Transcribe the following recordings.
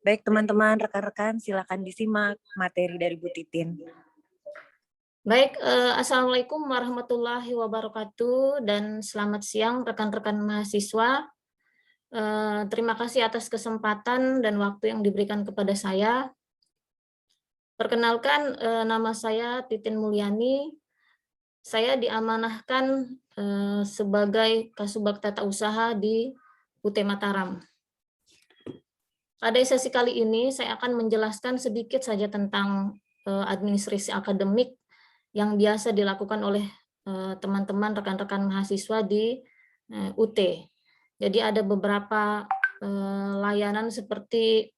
Baik teman-teman, rekan-rekan silakan disimak materi dari Bu Titin. Baik, Assalamualaikum warahmatullahi wabarakatuh dan selamat siang rekan-rekan mahasiswa. Terima kasih atas kesempatan dan waktu yang diberikan kepada saya. Perkenalkan, nama saya Titin Mulyani. Saya diamanahkan sebagai Kasubag Tata Usaha di UT Mataram. Pada sesi kali ini saya akan menjelaskan sedikit saja tentang administrasi akademik yang biasa dilakukan oleh teman-teman rekan-rekan mahasiswa di UT. Jadi ada beberapa layanan seperti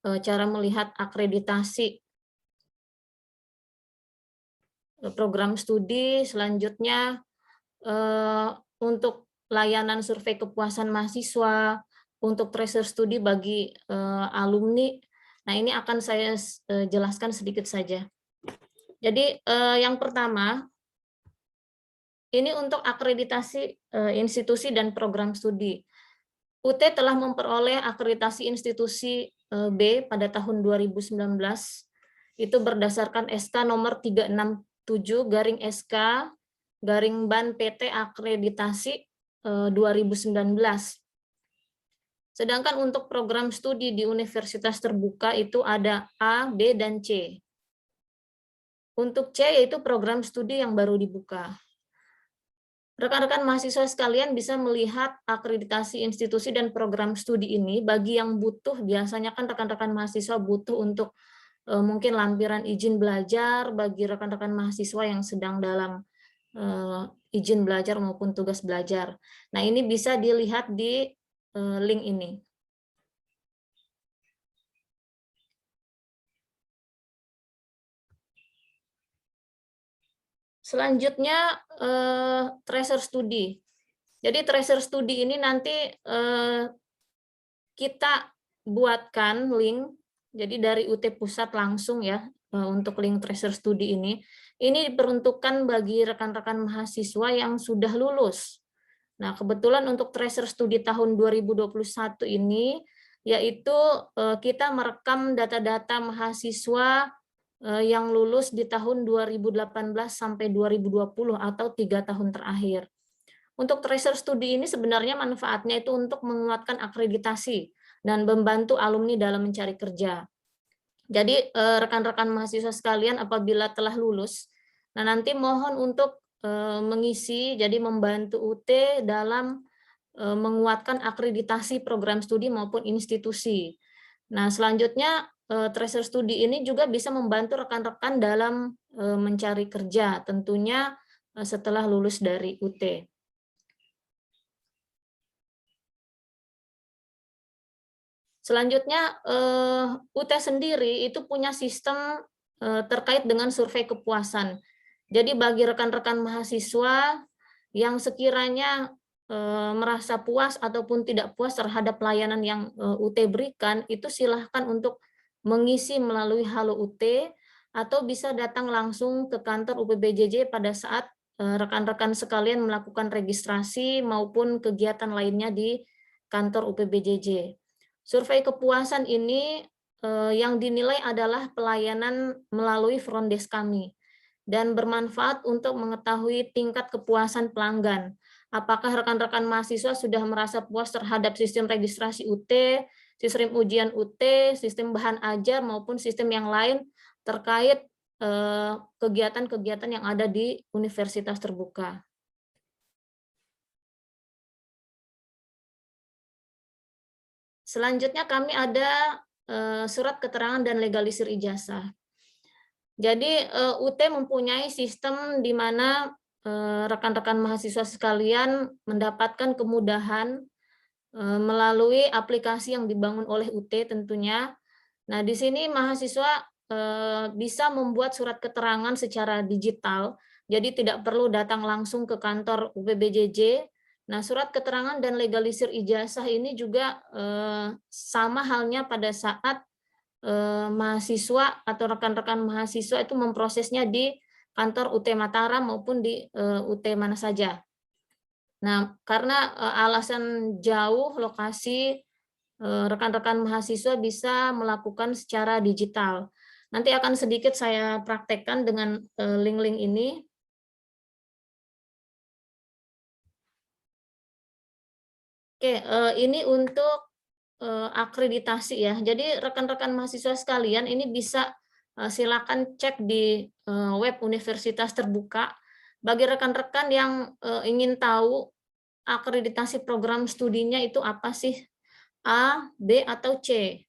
cara melihat akreditasi program studi, selanjutnya untuk layanan survei kepuasan mahasiswa, untuk tracer studi bagi alumni. Nah, ini akan saya jelaskan sedikit saja. Jadi yang pertama, ini untuk akreditasi institusi dan program studi. UT telah memperoleh akreditasi institusi B pada tahun 2019, itu berdasarkan SK nomor 367/SK/Ban PT Akreditasi 2019. Sedangkan untuk program studi di universitas terbuka itu ada A, B, dan C. Untuk C yaitu program studi yang baru dibuka. Rekan-rekan mahasiswa sekalian bisa melihat akreditasi institusi dan program studi ini bagi yang butuh, biasanya kan rekan-rekan mahasiswa butuh untuk mungkin lampiran izin belajar bagi rekan-rekan mahasiswa yang sedang dalam izin belajar maupun tugas belajar. Nah, ini bisa dilihat di link ini. Selanjutnya tracer studi. Jadi tracer studi ini nanti kita buatkan link, jadi dari UT Pusat langsung ya untuk link tracer studi ini. Ini diperuntukkan bagi rekan-rekan mahasiswa yang sudah lulus. Nah, kebetulan untuk tracer studi tahun 2021 ini yaitu kita merekam data-data mahasiswa yang lulus di tahun 2018 sampai 2020 atau 3 tahun terakhir. Untuk tracer studi ini sebenarnya manfaatnya itu untuk menguatkan akreditasi dan membantu alumni dalam mencari kerja. Jadi rekan-rekan mahasiswa sekalian apabila telah lulus, nah nanti mohon untuk mengisi, jadi membantu UT dalam menguatkan akreditasi program studi maupun institusi. Nah, selanjutnya tracer studi ini juga bisa membantu rekan-rekan dalam mencari kerja, tentunya setelah lulus dari UT. Selanjutnya, UT sendiri itu punya sistem terkait dengan survei kepuasan. Jadi bagi rekan-rekan mahasiswa yang sekiranya merasa puas ataupun tidak puas terhadap pelayanan yang UT berikan, itu silahkan untuk mengisi melalui Halo UT atau bisa datang langsung ke kantor UPBJJ pada saat rekan-rekan sekalian melakukan registrasi maupun kegiatan lainnya di kantor UPBJJ. Survei kepuasan ini yang dinilai adalah pelayanan melalui front desk kami dan bermanfaat untuk mengetahui tingkat kepuasan pelanggan. Apakah rekan-rekan mahasiswa sudah merasa puas terhadap sistem registrasi UT, sistem ujian UT, sistem bahan ajar maupun sistem yang lain terkait kegiatan-kegiatan yang ada di universitas terbuka. Selanjutnya kami ada surat keterangan dan legalisir ijazah. Jadi UT mempunyai sistem di mana rekan-rekan mahasiswa sekalian mendapatkan kemudahan melalui aplikasi yang dibangun oleh UT tentunya. Nah, di sini mahasiswa bisa membuat surat keterangan secara digital, jadi tidak perlu datang langsung ke kantor UPBJJ. Nah, surat keterangan dan legalisir ijazah ini juga sama halnya pada saat mahasiswa atau rekan-rekan mahasiswa itu memprosesnya di kantor UT Mataram maupun di UT mana saja. Nah, karena alasan jauh lokasi rekan-rekan mahasiswa bisa melakukan secara digital. Nanti akan sedikit saya praktekkan dengan link-link ini. Oke, ini untuk akreditasi ya. Jadi rekan-rekan mahasiswa sekalian ini bisa silakan cek di web Universitas Terbuka. Bagi rekan-rekan yang ingin tahu akreditasi program studinya itu apa sih? A, B, atau C.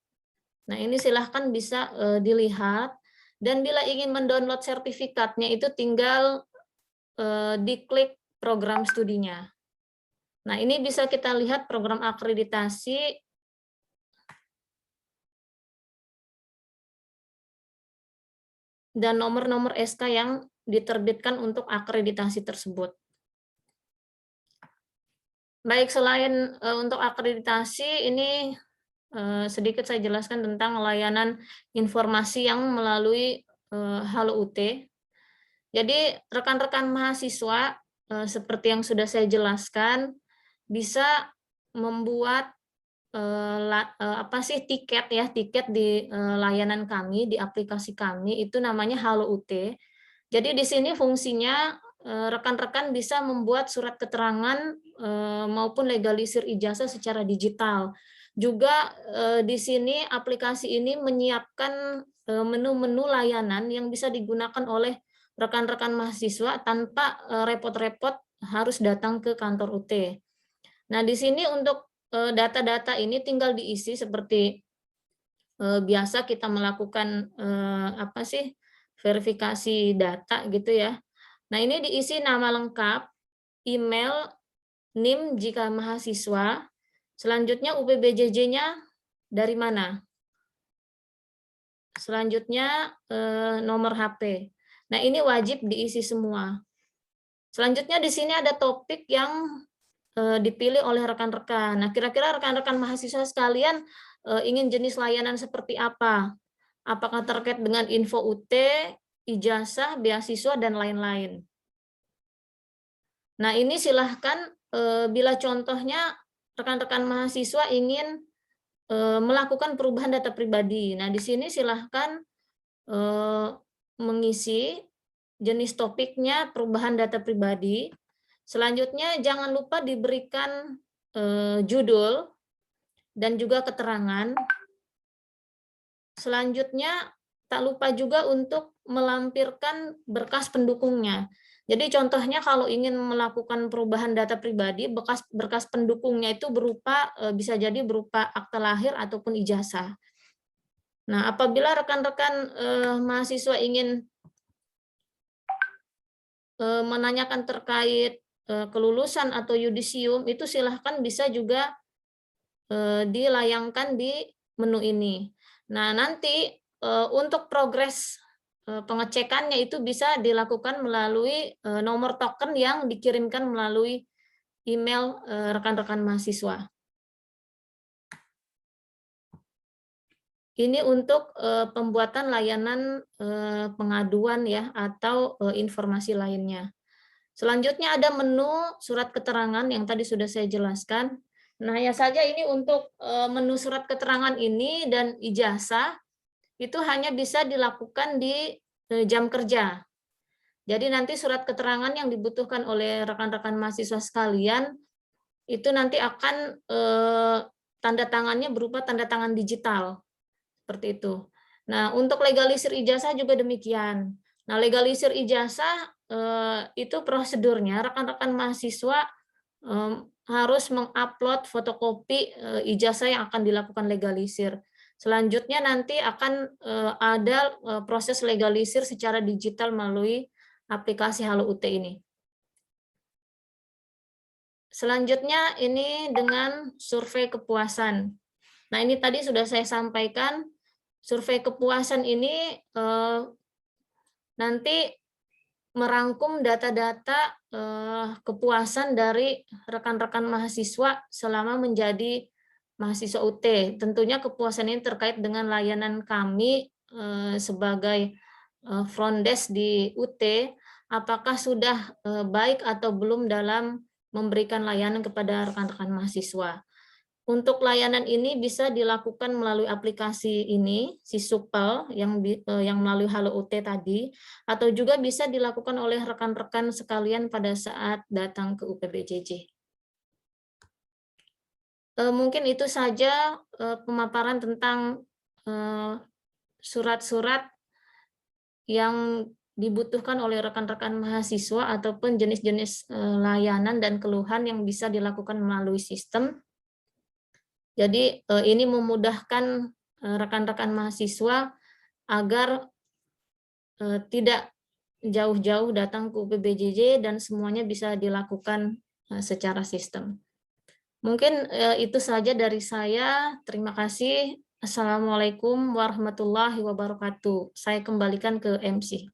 Nah, ini silahkan bisa dilihat. Dan bila ingin mendownload sertifikatnya itu tinggal diklik program studinya. Nah, ini bisa kita lihat program akreditasi dan nomor-nomor SK yang diterbitkan untuk akreditasi tersebut. Baik, selain untuk akreditasi, ini sedikit saya jelaskan tentang layanan informasi yang melalui Halo UT. Jadi rekan-rekan mahasiswa seperti yang sudah saya jelaskan bisa membuat apa sih tiket ya, tiket di layanan kami, di aplikasi kami itu namanya Halo UT. Jadi di sini fungsinya rekan-rekan bisa membuat surat keterangan maupun legalisir ijazah secara digital. Juga di sini aplikasi ini menyiapkan menu-menu layanan yang bisa digunakan oleh rekan-rekan mahasiswa tanpa repot-repot harus datang ke kantor UT. Nah, di sini untuk data-data ini tinggal diisi seperti biasa kita melakukan apa sih verifikasi data gitu ya. Nah, ini diisi nama lengkap, email, NIM jika mahasiswa, selanjutnya UPBJJ-nya dari mana, selanjutnya nomor HP. Nah, ini wajib diisi semua. Selanjutnya di sini ada topik yang dipilih oleh rekan-rekan. Nah, kira-kira rekan-rekan mahasiswa sekalian ingin jenis layanan seperti apa? Apakah terkait dengan info UT, ijazah, beasiswa, dan lain-lain. Nah, ini silahkan bila contohnya rekan-rekan mahasiswa ingin melakukan perubahan data pribadi. Nah, di sini silahkan mengisi jenis topiknya perubahan data pribadi. Selanjutnya jangan lupa diberikan judul dan juga keterangan. Selanjutnya tak lupa juga untuk melampirkan berkas pendukungnya. Jadi contohnya kalau ingin melakukan perubahan data pribadi, berkas pendukungnya itu berupa bisa jadi berupa akte lahir ataupun ijazah. Nah, apabila rekan-rekan mahasiswa ingin menanyakan terkait kelulusan atau yudisium, itu silahkan bisa juga dilayangkan di menu ini. Nah, nanti untuk progres pengecekannya itu bisa dilakukan melalui nomor token yang dikirimkan melalui email rekan-rekan mahasiswa. Ini untuk pembuatan layanan pengaduan ya atau informasi lainnya. Selanjutnya ada menu surat keterangan yang tadi sudah saya jelaskan. Nah, ya saja ini untuk menu surat keterangan ini dan ijazah itu hanya bisa dilakukan di jam kerja. Jadi nanti surat keterangan yang dibutuhkan oleh rekan-rekan mahasiswa sekalian itu nanti akan tanda tangannya berupa tanda tangan digital. Seperti itu. Nah, untuk legalisir ijazah juga demikian. Nah, legalisir ijazah itu prosedurnya rekan-rekan mahasiswa harus mengupload fotokopi ijazah yang akan dilakukan legalisir. Selanjutnya nanti akan ada proses legalisir secara digital melalui aplikasi Halo UT ini. Selanjutnya ini dengan survei kepuasan. Nah, ini tadi sudah saya sampaikan, survei kepuasan ini nanti merangkum data-data kepuasan dari rekan-rekan mahasiswa selama menjadi mahasiswa UT. Tentunya kepuasan ini terkait dengan layanan kami sebagai front desk di UT, apakah sudah baik atau belum dalam memberikan layanan kepada rekan-rekan mahasiswa. Untuk layanan ini bisa dilakukan melalui aplikasi ini, si Supel yang melalui Halo UT tadi, atau juga bisa dilakukan oleh rekan-rekan sekalian pada saat datang ke UPBJJ. Mungkin itu saja pemaparan tentang surat-surat yang dibutuhkan oleh rekan-rekan mahasiswa ataupun jenis-jenis layanan dan keluhan yang bisa dilakukan melalui sistem. Jadi ini memudahkan rekan-rekan mahasiswa agar tidak jauh-jauh datang ke UPBJJ dan semuanya bisa dilakukan secara sistem. Mungkin itu saja dari saya. Terima kasih. Assalamualaikum warahmatullahi wabarakatuh. Saya kembalikan ke MC.